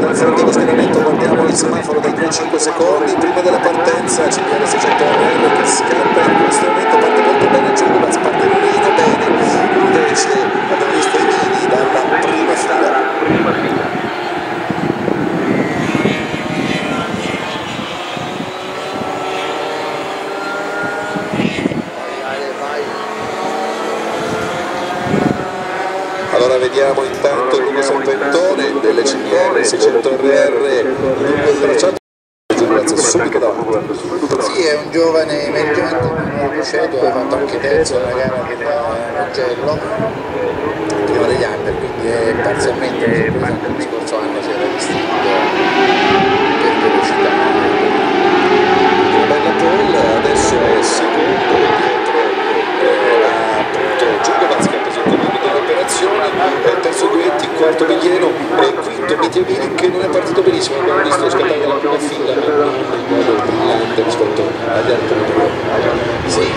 confronto dello schieramento, guardiamo il semaforo dai 2-5 secondi prima della partenza, CBR 600 che scappa in questo momento, parte molto bene Giulio, parte meno bene invece abbiamo visto i Mini dalla prima fila. Allora vediamo intanto il lungo serpentone delle CBR 600 RR lungo il tracciato subito davanti. Sì, è un giovane emergente, non Luceto, ha fatto anche terzo nella gara del Mugello prima degli under, quindi è parzialmente una sorpresa, anche lo scorso anno si era distinto per velocità. Una bella pole, adesso è secondo dietro appunto Giugovac che ha preso il comando dell'operazione, terzo Duetti, quarto Miglieno e quinto Mitiavini che non è partito benissimo, abbiamo visto scattare dalla prima fila ma non in modo brillante rispetto agli altri. Sì.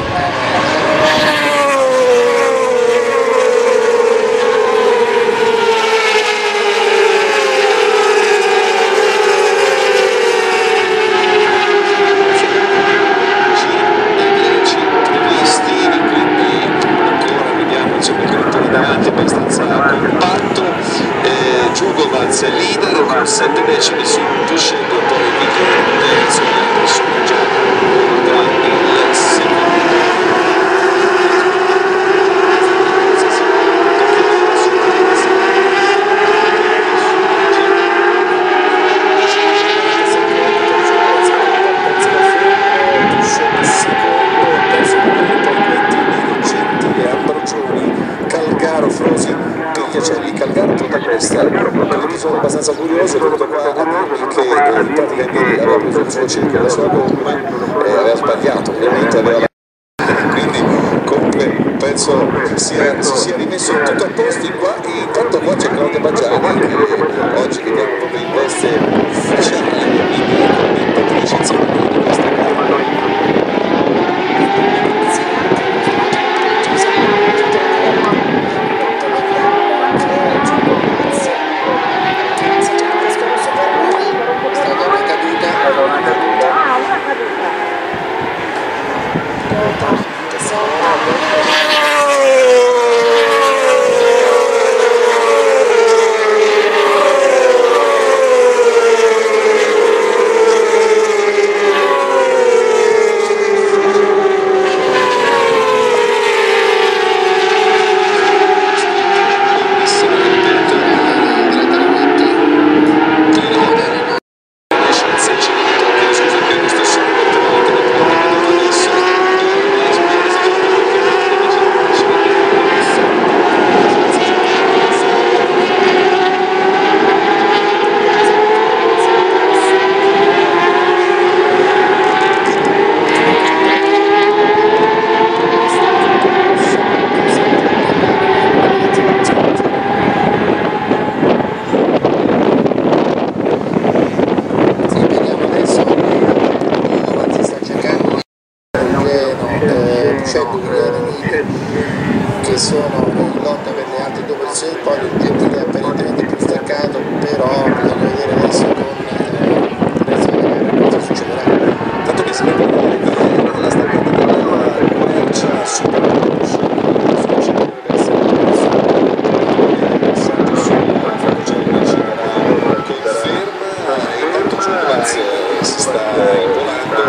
Giugovac leader con 7 decimi su Tuscenko, poi Michele terzo, gli altri sono già tra il secondo. Calgaro, Frosi, Pigliacelli, Calgaro protagonista dell'episodio abbastanza curioso, è venuto qua a dirmi che in pratica ieri aveva preso il suo cerchio, la sua gomma e aveva sbagliato, ovviamente aveva quindi comunque penso si sia rimesso tutto a posto intanto qua c'è Claudia Baggiani che oggi vediamo proprio in veste ufficiale in commentatrice insieme a noi di questa gara. Che sono in lotta per le altre dopo il podio, il Gentile è apparentemente più staccato, però bisogna vedere adesso con il resto della gara cosa succederà. Tanto mi sembra che la staccata della quercia supera il dovrebbe essere il passaggio su conferma e intanto Giugovac si sta volando,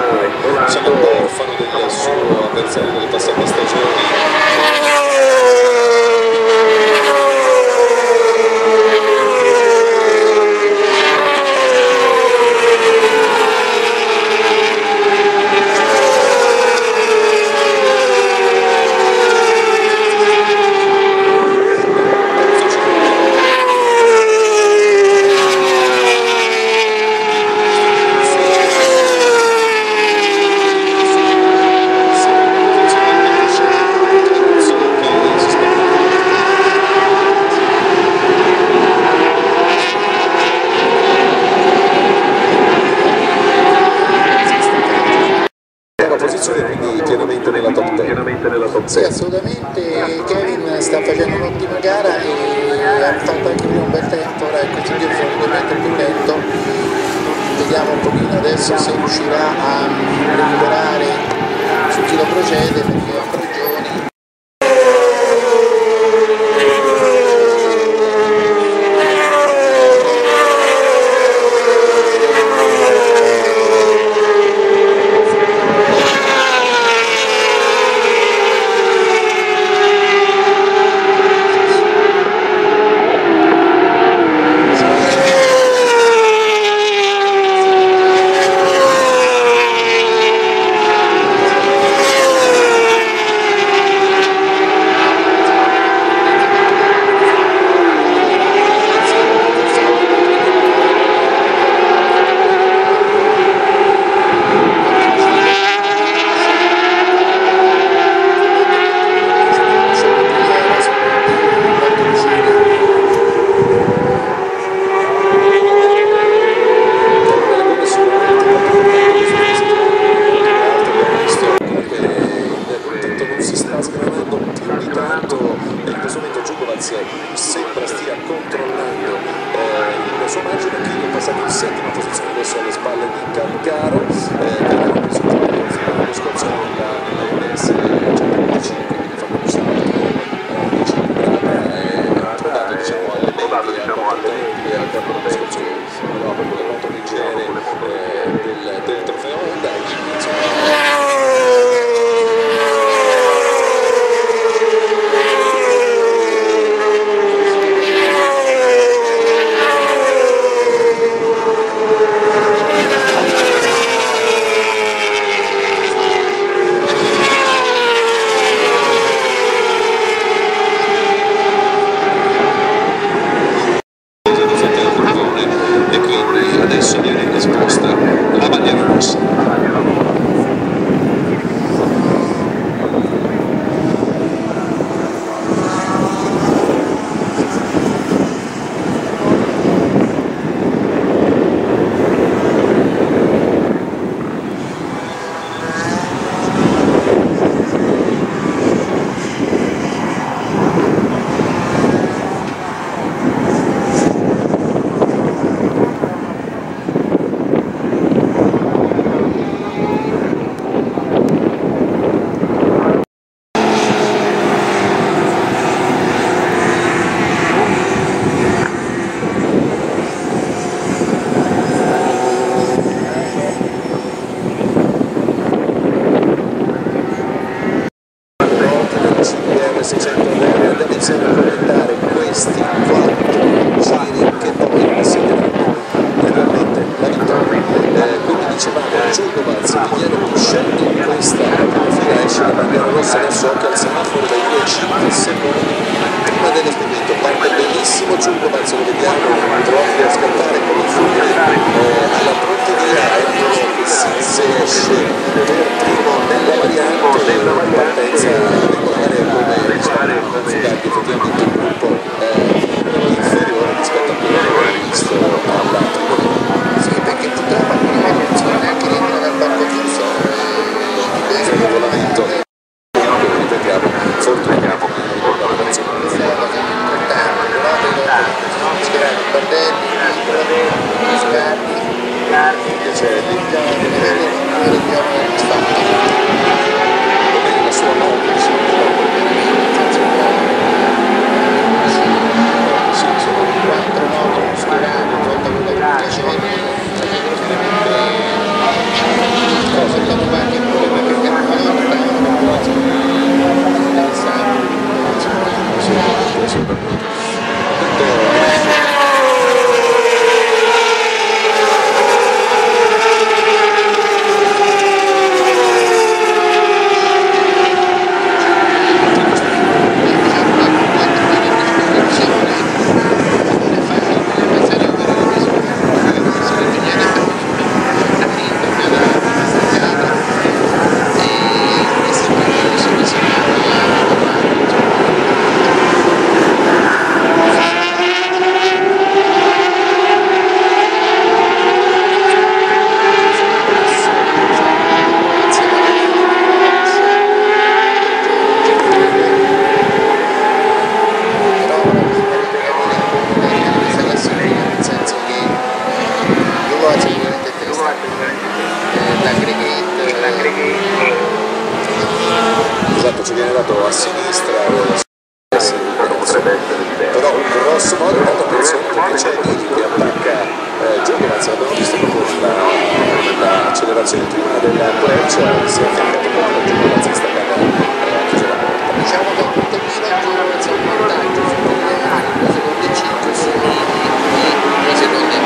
sono un po' orfano del suo avversario delle passate stagioni. Quindi pienamente nella top 10. Sì, assolutamente, Kevin sta facendo un'ottima gara e ha fatto anche un bel tempo, ora questi due sono leggermente più lento. Vediamo un pochino adesso se riuscirà a recuperare su chi lo procede, perché ha ragioni. Sembra stia controllando il suo margine, che è passato in settima posizione adesso alle spalle di Calgaro, che aveva preso il titolo fino allo scorso anno nella MS 125, quindi fa un salto ha trovato, diciamo, alle medie, a quattro tempi e al campo dello scorso anno aveva proprio le quattro di genere del trofeo. Dai, e quindi adesso viene esposta la bandiera rossa. Andiamo insieme a commentare questi 4 giri che poi assegneranno realmente la vittoria. Quindi dicevamo Giulio Balzi, Emiliano Piscia, in questa fila esce la bandiera rossa, adesso occhio al semaforo dai 2-5 secondi prima dell'espedimento. Parte benissimo Giulio Balzi, lo vediamo troppo a scattare con il fulmine alla pronteria, eccolo che si esce per primo nella variante, partenza regolare come effettivamente un gruppo inferiore rispetto a quello che abbiamo visto all'altro. Sì, perché purtroppo alcuni modi non sono neanche rientrano dal banco chiuso, il regolamento, ripetiamo, fortunatamente questa è la cosa importante, però vedo schierare i Bardelli, i Scardi, Piacelli, la sua nonna, sì, sono 4 moto schierati, volta quello che piacerebbe, cosa che non va anche il problema che abbiamo spazio viene dato a sinistra, però grosso modo attenzione perché c'è Nini che attacca Djokovic, abbiamo visto proprio l'accelerazione prima della breccia, si è affiancato proprio a Djokovic che sta andando chiuso la porta. Diciamo che il punto Djokovic ha un vantaggio su due seconde 5 su due seconde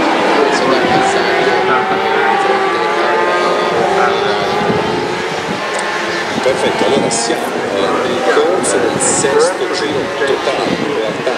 sopra il passaggio di fronte Perfetto, allora siamo nel corso del sesto giro totale, in realtà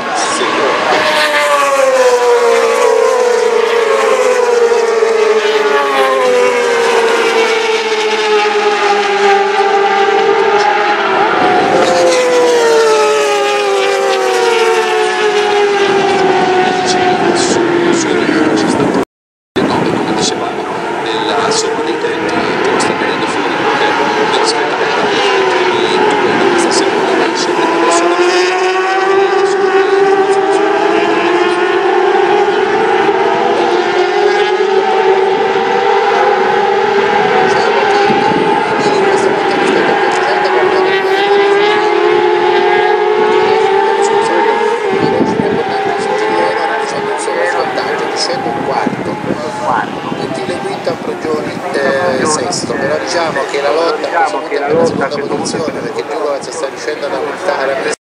sesto, però diciamo che la lotta è nella seconda posizione perché Djokovic sta riuscendo ad aumentare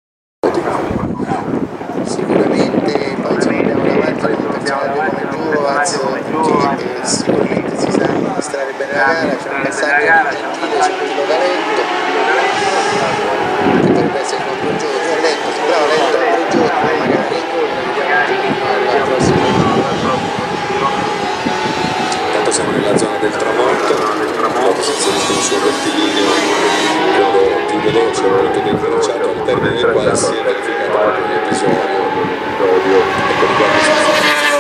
sicuramente, poi insomma abbiamo davanti un personaggio come Djokovic che sicuramente si sa amministrare bene la gara, c'è un passaggio gentile sul tiro da letto che potrebbe essere un altro gioco, io letto, sembrava letto un altro gioco, magari alla prossima siamo nella zona del tramonto, l'auto si inserisce il suo rettilineo più veloce, molto denunciato, al termine del quale si è verificato proprio l'episodio. Ecco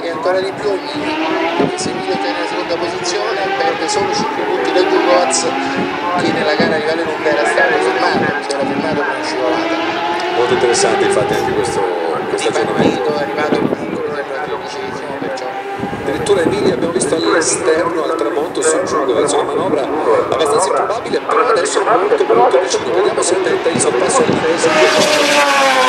e ancora di più Emilio, perché se Emilio tiene la seconda posizione perde solo 5 punti da Djokovic che nella gara di Valle Lunga era stato fermato, si era fermato con una scivolata. Molto interessante infatti anche questo aggiornamento. È arrivato comunque mi sembra al 13esimo, perciò addirittura Emilio abbiamo visto all'esterno al tramonto su Djokovic, una manovra abbastanza improbabile, però adesso è molto vicino, vediamo se tenta il sorpasso all'inglese.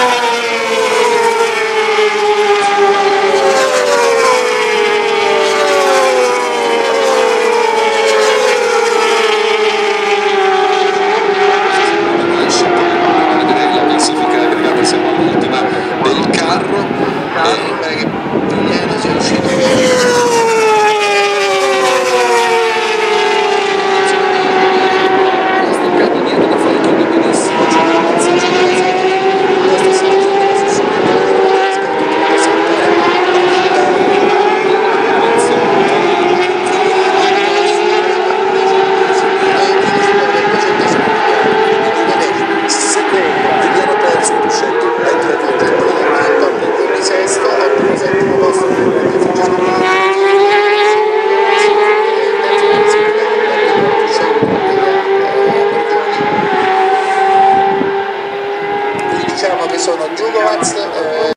sono Djokovic,